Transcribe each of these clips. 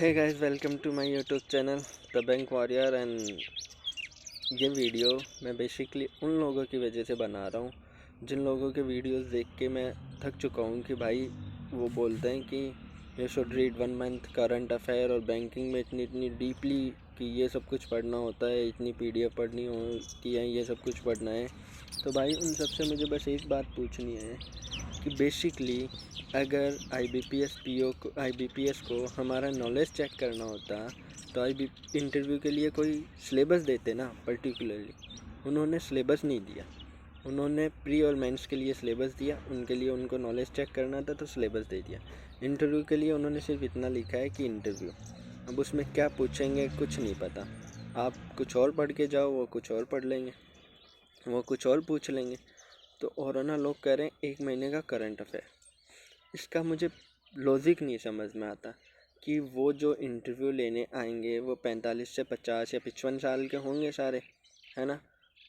Hey guys, welcome to my YouTube channel the bank warrior. And ये video मैं basically उन लोगों की वजह से बना रहा हूँ जिन लोगों के वीडियोस देख के मैं थक चुका हूँ कि भाई वो बोलते हैं कि you should read 1 month current affair, और बैंकिंग में इतनी इतनी डीपली कि ये सब कुछ पढ़ना होता है, इतनी पीडीएफ पढ़नी होती है, ये सब कुछ पढ़ना है। तो भाई उन सब से मुझे बस एक बात पूछनी है कि बेसिकली अगर आईबीपीएस को हमारा नॉलेज चेक करना होता तो इंटरव्यू के लिए कोई सिलेबस देते ना। पर्टिकुलरली उन्होंने सिलेबस नहीं दिया, उन्होंने प्री और मेंस के लिए सिलेबस दिया, उनके लिए उनको नॉलेज चेक करना था तो सिलेबस दे दिया। इंटरव्यू के लिए उन्होंने सिर्फ इतना लिखा है कि इंटरव्यू। अब उसमें क्या पूछेंगे कुछ नहीं पता। आप कुछ और पढ़ के जाओ, वो कुछ और पढ़ लेंगे, वो कुछ और पूछ लेंगे। तो और है ना, लोग कह रहे हैं 1 महीने का करंट अफेयर। इसका मुझे लॉजिक नहीं समझ में आता कि वो जो इंटरव्यू लेने आएंगे वो 45 से 50 या 55 साल के होंगे सारे, है ना।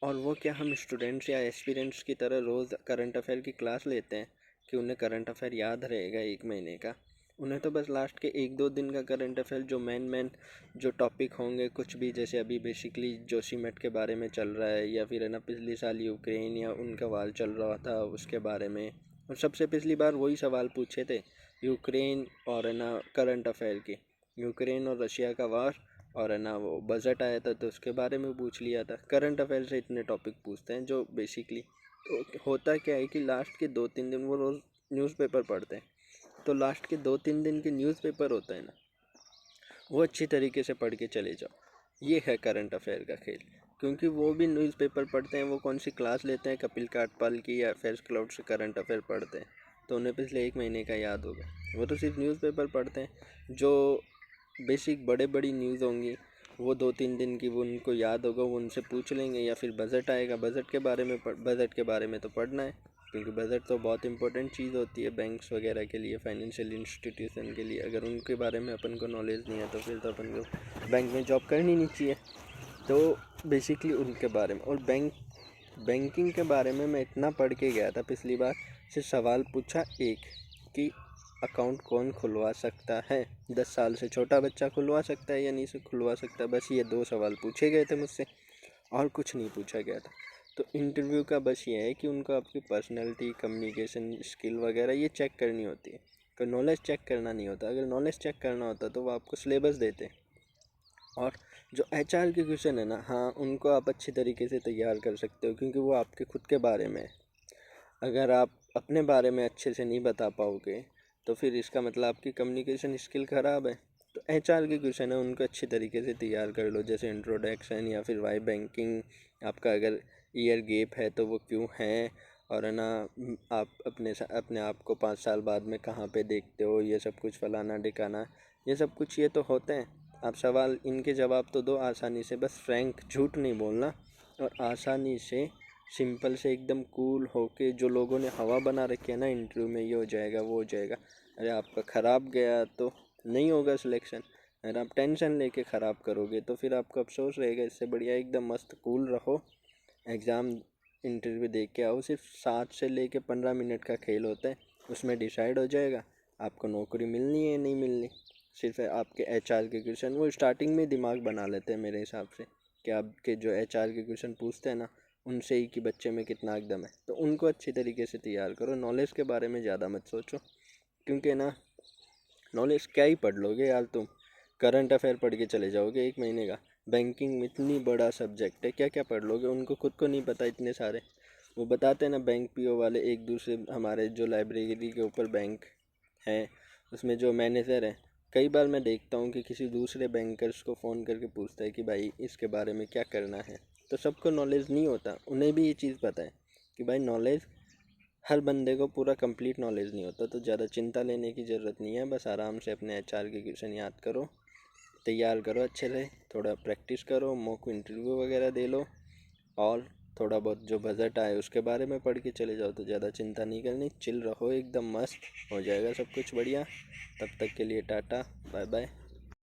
और वो क्या हम स्टूडेंट्स या एस्पिरेंट्स की तरह रोज़ करंट अफेयर की क्लास लेते हैं कि उन्हें करंट अफेयर याद रहेगा 1 महीने का? उन्हें तो बस लास्ट के 1-2 दिन का करंट अफेयर जो मेन जो टॉपिक होंगे, कुछ भी, जैसे अभी बेसिकली जोशीमठ के बारे में चल रहा है, या फिर है ना पिछले साल यूक्रेन या उनका वार चल रहा था उसके बारे में। और सबसे पिछली बार वही सवाल पूछे थे, यूक्रेन और है ना करंट अफेयर की, यूक्रेन और रशिया का वार, और है ना वो बजट आया था तो उसके बारे में पूछ लिया था। करंट अफेयर से इतने टॉपिक पूछते हैं जो बेसिकली, तो होता क्या है कि लास्ट के 2-3 दिन वो रोज़ न्यूज़पेपर पढ़ते हैं, तो लास्ट के 2-3 दिन के न्यूज़पेपर होता है ना, वो अच्छी तरीके से पढ़ के चले जाओ। ये है करंट अफेयर का खेल। क्योंकि वो भी न्यूज़पेपर पढ़ते हैं, वो कौन सी क्लास लेते हैं कपिल काटपाल की या अफेयर्स क्लाउड से करंट अफेयर पढ़ते हैं तो उन्हें पिछले 1 महीने का याद होगा। वो तो सिर्फ न्यूज़पेपर पढ़ते हैं। जो बेसिक बड़ी न्यूज़ होंगी वो 2-3 दिन की, वो उनको याद होगा, वो उनसे पूछ लेंगे। या फिर बजट आएगा, बजट के बारे में तो पढ़ना है, क्योंकि बजट तो बहुत इंपॉर्टेंट चीज़ होती है बैंक्स वगैरह के लिए, फाइनेंशियल इंस्टीट्यूशन के लिए। अगर उनके बारे में अपन को नॉलेज नहीं है तो फिर तो अपन को बैंक में जॉब करनी नहीं चाहिए। तो बेसिकली उनके बारे में, और बैंकिंग के बारे में मैं इतना पढ़ के गया था पिछली बार। सिर्फ सवाल पूछा एक कि अकाउंट कौन खुलवा सकता है, 10 साल से छोटा बच्चा खुलवा सकता है या नहीं से खुलवा सकता, बस ये 2 सवाल पूछे गए थे मुझसे, और कुछ नहीं पूछा गया था। तो इंटरव्यू का बस ये है कि उनको आपकी पर्सनैलिटी, कम्युनिकेशन स्किल वगैरह ये चेक करनी होती है, तो नॉलेज चेक करना नहीं होता। अगर नॉलेज चेक करना होता तो वो आपको सिलेबस देते। और जो एचआर के क्वेश्चन है ना, हाँ उनको आप अच्छी तरीके से तैयार कर सकते हो, क्योंकि वो आपके खुद के बारे में है। अगर आप अपने बारे में अच्छे से नहीं बता पाओगे तो फिर इसका मतलब आपकी कम्युनिकेशन स्किल ख़राब है। तो एचआर के क्वेश्चन है, उनको अच्छी तरीके से तैयार कर लो, जैसे इंट्रोडक्शन, या फिर वाई बैंकिंग, आपका अगर ईयर गैप है तो वो क्यों है, और है ना आप अपने आप को 5 साल बाद में कहाँ पे देखते हो, ये सब कुछ फलाना ढिकाना, ये सब कुछ ये तो होते हैं। आप सवाल इनके जवाब तो दो आसानी से, बस फ्रैंक, झूठ नहीं बोलना, और आसानी से सिंपल से एकदम कूल होके। जो लोगों ने हवा बना रखी है ना इंटरव्यू में, ये हो जाएगा वो हो जाएगा, अरे आपका ख़राब गया तो नहीं होगा सिलेक्शन। अगर आप टेंशन लेके ख़राब करोगे तो फिर आपको अफसोस रहेगा। इससे बढ़िया एकदम मस्त कूल रहो, एग्ज़ाम इंटरव्यू दे के आओ। सिर्फ 7 से लेके 15 मिनट का खेल होता है, उसमें डिसाइड हो जाएगा आपको नौकरी मिलनी है नहीं मिलनी। सिर्फ आपके एचआर के क्वेश्चन वो स्टार्टिंग में दिमाग बना लेते हैं मेरे हिसाब से, कि आपके जो एचआर के क्वेश्चन पूछते हैं ना, उनसे ही कि बच्चे में कितना एकदम है, तो उनको अच्छी तरीके से तैयार करो। नॉलेज के बारे में ज़्यादा मत सोचो, क्योंकि ना नॉलेज क्या ही पढ़ लोगे यार तुम, करंट अफेयर पढ़ के चले जाओगे 1 महीने का। बैंकिंग में इतनी बड़ा सब्जेक्ट है, क्या क्या पढ़ लोगे, उनको खुद को नहीं पता इतने सारे। वो बताते हैं ना बैंक पीओ वाले, एक दूसरे हमारे जो लाइब्रेरी के ऊपर बैंक है उसमें जो मैनेजर है, कई बार मैं देखता हूँ कि किसी दूसरे बैंकर्स को फ़ोन करके पूछता है कि भाई इसके बारे में क्या करना है। तो सबको नॉलेज नहीं होता, उन्हें भी ये चीज़ पता है कि भाई नॉलेज, हर बंदे को पूरा कंप्लीट नॉलेज नहीं होता। तो ज़्यादा चिंता लेने की ज़रूरत नहीं है, बस आराम से अपने एचआर के क्वेश्चन याद करो, तैयार करो अच्छे से, थोड़ा प्रैक्टिस करो, मॉक इंटरव्यू वगैरह दे लो, और थोड़ा बहुत जो बजट आए उसके बारे में पढ़ के चले जाओ। तो ज़्यादा चिंता नहीं करनी, चिल रहो, एकदम मस्त हो जाएगा सब कुछ बढ़िया। तब तक के लिए टाटा बाय बाय।